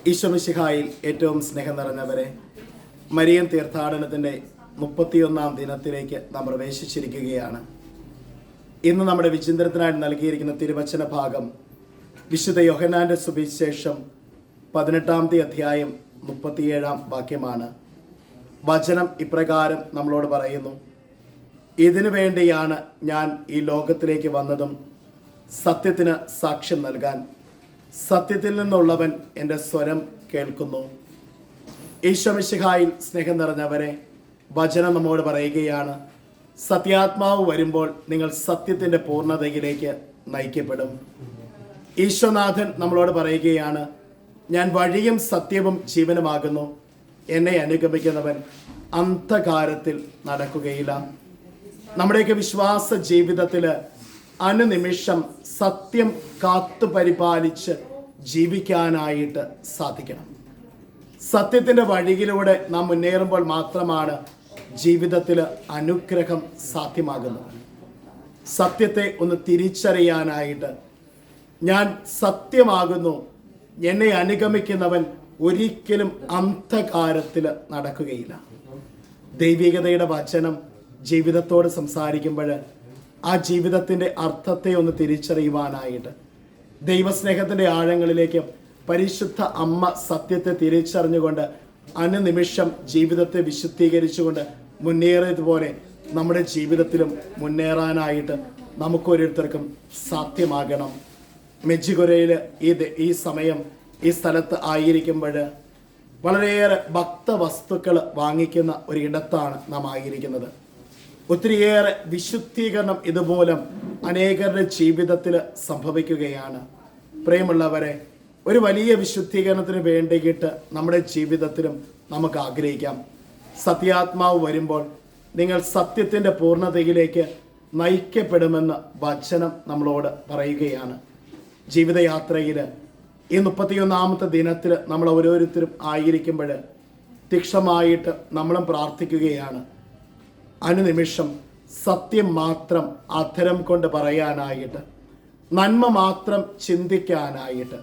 ഈശോ മിശിഹായിൽ ഏറ്റവും സ്നേഹം നിറഞ്ഞവരെ, മരിയൻ തീർത്ഥാടനത്തിൻ്റെ 31-ാം ദിനത്തിലേക്ക് നാം പ്രവേശിച്ചിരിക്കുകയാണ്. ഇന്ന് നമ്മുടെ വിചിന്തനത്തിനായി നൽകിയിരിക്കുന്ന തിരുവചന ഭാഗം വിശുദ്ധ യോഹന്നാന്റെ സുവിശേഷം 18-ാം അധ്യായം 37-ാം വാക്യമാണ്. വചനം ഇപ്രകാരം നമ്മളോട് പറയുന്നു: ഇതിനു വേണ്ടിയാണ് ഞാൻ ഈ ലോകത്തിലേക്ക് വന്നതും സത്യത്തിന് സാക്ഷ്യം നൽകാൻ. സത്യത്തിൽ നിന്നുള്ളവൻ എൻ്റെ സ്വരം കേൾക്കുന്നു. ഈശോ മിശിഹായിൽ സ്നേഹം നിറഞ്ഞവരെ, വചനം നമ്മോട് പറയുകയാണ്, സത്യാത്മാവ് വരുമ്പോൾ നിങ്ങൾ സത്യത്തിൻ്റെ പൂർണ്ണതയിലേക്ക് നയിക്കപ്പെടും. ഈശോനാഥൻ നമ്മളോട് പറയുകയാണ്, ഞാൻ വഴിയും സത്യവും ജീവനുമാകുന്നു. എന്നെ അനുഗമിക്കുന്നവൻ അന്ധകാരത്തിൽ നടക്കുകയില്ല. നമ്മുടെയൊക്കെ വിശ്വാസ ജീവിതത്തിൽ അനുനിമിഷം സത്യം കാത്തു പരിപാലിച്ച് ജീവിക്കാനായിട്ട് സാധിക്കണം. സത്യത്തിൻ്റെ വഴിയിലൂടെ നാം മുന്നേറുമ്പോൾ മാത്രമാണ് ജീവിതത്തിൽ അനുഗ്രഹം സാധ്യമാകുന്നത്. സത്യത്തെ ഒന്ന് തിരിച്ചറിയാനായിട്ട്, ഞാൻ സത്യമാകുന്നു, എന്നെ അനുഗമിക്കുന്നവൻ ഒരിക്കലും അന്ധകാരത്തിൽ നടക്കുകയില്ല. ദൈവികതയുടെ വചനം ജീവിതത്തോട് സംസാരിക്കുമ്പോൾ ആ ജീവിതത്തിൻ്റെ അർത്ഥത്തെ ഒന്ന് തിരിച്ചറിയുവാനായിട്ട്, ദൈവസ്നേഹത്തിൻ്റെ ആഴങ്ങളിലേക്ക് പരിശുദ്ധ അമ്മ സത്യത്തെ തിരിച്ചറിഞ്ഞുകൊണ്ട് അനുനിമിഷം ജീവിതത്തെ വിശുദ്ധീകരിച്ചുകൊണ്ട് മുന്നേറിയതുപോലെ നമ്മുടെ ജീവിതത്തിലും മുന്നേറാനായിട്ട് നമുക്കോരോരുത്തർക്കും സാധ്യമാകണം. മെജിഗുരയിൽ ഈ സമയം ഈ സ്ഥലത്ത് ആയിരിക്കുമ്പോൾ വളരെയേറെ ഭക്തവസ്തുക്കൾ വാങ്ങിക്കുന്ന ഒരിടത്താണ് നാം ആയിരിക്കുന്നത്. ഒത്തിരിയേറെ വിശുദ്ധീകരണം ഇതുമൂലം അനേകരുടെ ജീവിതത്തിൽ സംഭവിക്കുകയാണ്. പ്രിയമുള്ളവരെ, ഒരു വലിയ വിശുദ്ധീകരണത്തിന് വേണ്ടിയിട്ട് നമ്മുടെ ജീവിതത്തിലും നമുക്ക് ആഗ്രഹിക്കാം. സത്യാത്മാവ് വരുമ്പോൾ നിങ്ങൾ സത്യത്തിൻ്റെ പൂർണ്ണതയിലേക്ക് നയിക്കപ്പെടുമെന്ന് വചനം നമ്മളോട് പറയുകയാണ്. ജീവിതയാത്രയിൽ ഈ 31-ാമത്തെ ദിനത്തിൽ നമ്മൾ ഓരോരുത്തരും ആയിരിക്കുമ്പോൾ തീക്ഷണമായിട്ട് നമ്മളും പ്രാർത്ഥിക്കുകയാണ്. അനുനിമിഷം സത്യം മാത്രം അധരം കൊണ്ട് പറയാനായിട്ട്, നന്മ മാത്രം ചിന്തിക്കാനായിട്ട്,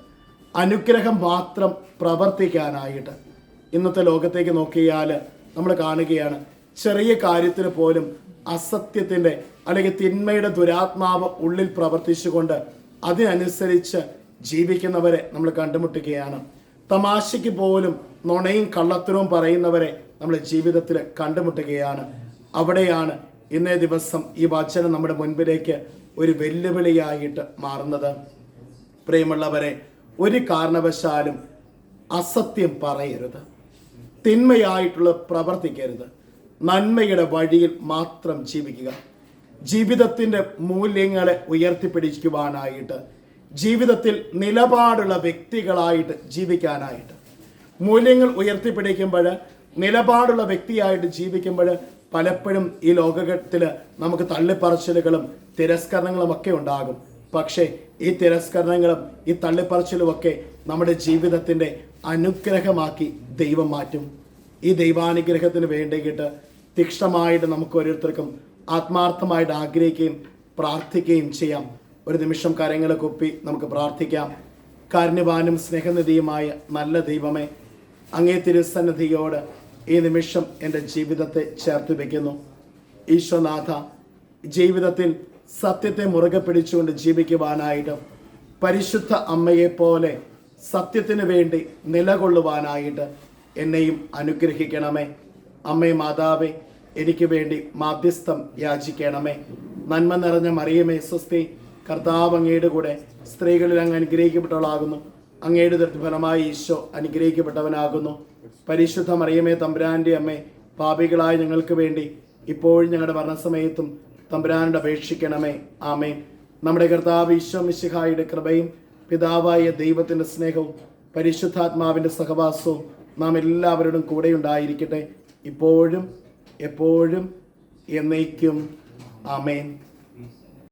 അനുഗ്രഹം മാത്രം പ്രവർത്തിക്കാനായിട്ട്. ഇന്നത്തെ ലോകത്തേക്ക് നോക്കിയാൽ നമ്മൾ കാണുകയാണ്, ചെറിയ കാര്യത്തിന് പോലും അസത്യത്തിൻ്റെ അല്ലെങ്കിൽ തിന്മയുടെ ദുരാത്മാവ് ഉള്ളിൽ പ്രവർത്തിച്ചുകൊണ്ട് അതിനനുസരിച്ച് ജീവിക്കുന്നവരെ നമ്മൾ കണ്ടുമുട്ടുകയാണ്. തമാശയ്ക്ക് പോലും നുണയും കള്ളത്തരവും പറയുന്നവരെ നമ്മൾ ജീവിതത്തിൽ കണ്ടുമുട്ടുകയാണ്. അവിടെയാണ് ഇന്നേ ദിവസം ഈ വചനം നമ്മുടെ മുൻപിലേക്ക് ഒരു വെല്ലുവിളിയായിട്ട് മാറുന്നത്. പ്രിയമുള്ളവരെ, ഒരു കാരണവശാലും അസത്യം പറയരുത്, തിന്മയായിട്ടുള്ള പ്രവർത്തിക്കരുത്. നന്മയുടെ വഴിയിൽ മാത്രം ജീവിക്കുക. ജീവിതത്തിൻ്റെ മൂല്യങ്ങളെ ഉയർത്തിപ്പിടിക്കുവാനായിട്ട്, ജീവിതത്തിൽ നിലപാടുള്ള വ്യക്തികളായിട്ട് ജീവിക്കാനായിട്ട്, മൂല്യങ്ങൾ ഉയർത്തിപ്പിടിക്കുമ്പോൾ, നിലപാടുള്ള വ്യക്തിയായിട്ട് ജീവിക്കുമ്പോൾ പലപ്പോഴും ഈ ലോകത്തിൽ നമുക്ക് തള്ളിപ്പറച്ചിലുകളും തിരസ്കരണങ്ങളും ഒക്കെ ഉണ്ടാകും. പക്ഷേ ഈ തിരസ്കരണങ്ങളും ഈ തള്ളിപ്പറച്ചിലും ഒക്കെ നമ്മുടെ ജീവിതത്തിൻ്റെ അനുഗ്രഹമാക്കി ദൈവം മാറ്റും. ഈ ദൈവാനുഗ്രഹത്തിന് വേണ്ടിയിട്ട് തീക്ഷ്ണമായിട്ട് നമുക്ക് ഓരോരുത്തർക്കും ആത്മാർത്ഥമായിട്ട് ആഗ്രഹിക്കുകയും പ്രാർത്ഥിക്കുകയും ചെയ്യാം. ഒരു നിമിഷം കരങ്ങളെ കുപ്പി നമുക്ക് പ്രാർത്ഥിക്കാം. കാരുണ്യവാനും സ്നേഹനിധിയുമായ നല്ല ദൈവമേ, അങ്ങേ തിരുസന്നിധിയോട് ഈ നിമിഷം എൻ്റെ ജീവിതത്തെ ചേർത്ത് വയ്ക്കുന്നു. ഈശോനാഥ, ജീവിതത്തിൽ സത്യത്തെ മുറുകെ പിടിച്ചുകൊണ്ട് ജീവിക്കുവാനായിട്ട്, പരിശുദ്ധ അമ്മയെപ്പോലെ സത്യത്തിന് വേണ്ടി നിലകൊള്ളുവാനായിട്ട് എന്നെയും അനുഗ്രഹിക്കണമേ. അമ്മേ മാതാവേ, എനിക്ക് വേണ്ടി മാധ്യസ്ഥം യാചിക്കണമേ. നന്മ നിറഞ്ഞ മറിയമേ സ്വസ്തി, കർത്താവ് അങ്ങയുടെ കൂടെ സ്ത്രീകളിൽ അങ്ങ് അനുഗ്രഹിക്കപ്പെട്ടവളാകുന്നു. അങ്ങയുടെ ഫലമായി ഈശോ അനുഗ്രഹിക്കപ്പെട്ടവനാകുന്നു. പരിശുദ്ധ മറിയമേ തമ്പുരാൻ്റെ അമ്മേ, പാപികളായ ഞങ്ങൾക്ക് വേണ്ടി ഇപ്പോഴും ഞങ്ങളുടെ മരണസമയത്തും തമ്പുരാനോട് അപേക്ഷിക്കണമേ. ആമേൻ. നമ്മുടെ കർത്താവ് ഈശോ മിശിഹായുടെ കൃപയും പിതാവായ ദൈവത്തിൻ്റെ സ്നേഹവും പരിശുദ്ധാത്മാവിൻ്റെ സഹവാസവും നാം എല്ലാവരോടും കൂടെ ഉണ്ടായിരിക്കട്ടെ, ഇപ്പോഴും എപ്പോഴും എന്നേക്കും. ആമേൻ.